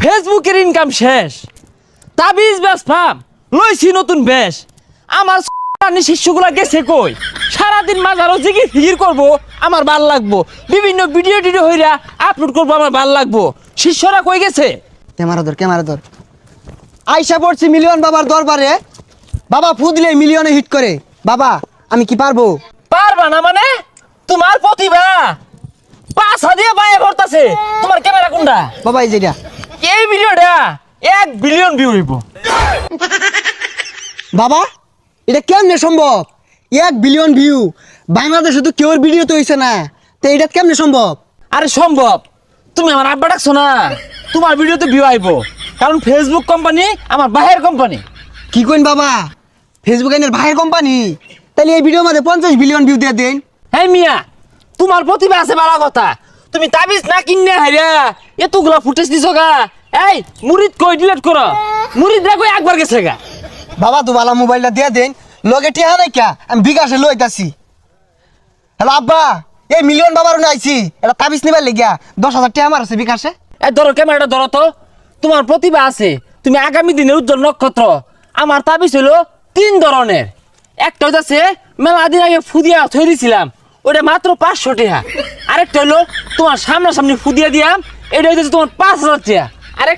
ফেসবুকের ইনকাম শেষ, তাবিজ ব্যাস ফাম লইছি নতুন বেশ। আমার শিষ্যগুলা গেছে কই? সারাদিন মাঝারও জিগি ফিগির করবো, আমার ভাল লাগবো। বিভিন্ন ভিডিও টিডিও হইরা আপলোড করবো, আমার ভাল লাগবো। শিষ্যরা কই গেছে? ক্যামেরা ধর। আইসা পড়ছি মিলিয়ন বাবার দরবারে। বাবা ফু দিলে মিলিয়নে হিট করে। বাবা আমি কি পারবো? পারবা না মানে? তোমার প্রতিভা পাছা দিয়ে বাইরে ভরতাছে। তোমার ক্যামেরা কোনটা? বাবা এই যেটা। এই ভিডিওটা 1 বিলিয়ন ভিউ হইব। বাবা এটা কেমনে সম্ভব? 1 বিলিয়ন ভিউ বাংলাদেশে তো কেউর ভিডিও তো হইছে না, তো এটা কেমনে সম্ভব? আরে সম্ভব। তুমি আমার আব্বা ডাকছো না, তোমার ভিডিওতে ভিউ আইব। কারণ ফেসবুক কোম্পানি আমার বাহের কোম্পানি। কি কইন বাবা, ফেসবুক আইনের ভাইয়ের কোম্পানি? তাহলে এই ভিডিওর মধ্যে 50 বিলিয়ন ভিউ দিয়ে দেন। হ্যাঁ মিয়া, তোমার প্রতিভা আছে বালা কথা। তুমি তাবিজ না কিনে হাইরা এতগুলা ফুটেজ দিছো গা। এই মুরিদ কই ডিলিট করো? মুরিদ রা কই একবার গেছে গা। বাবা তো ভালো মোবাইলটা দিয়ে দেন, লগে টিহা নাই কা, আমি বিকাশে লইতাছি। হ্যালো আব্বা, এই মিলিয়ন বাবার আইছি, এটা তাবিজ নিবার লেগিয়া 10,000 টাকা আমার আছে বিকাশে। এই ধরো ক্যামেরাটা ধরো তো। তোমার প্রতিভা আছে, তুমি আগামী দিনের উজ্জ্বল নক্ষত্র। আমার তাবিজ হলো 3 ধরনের। একটা হইতাছে মেলা দিন আগে ফুদিয়া থই দিছিলাম, ওটা মাত্র 500 টাকা। আরেকটা হলো তোমার সামনাসামনি ফুদিয়া দিয়াম, এটা হইতাছে তোমার 5,000 টাকা। আরেক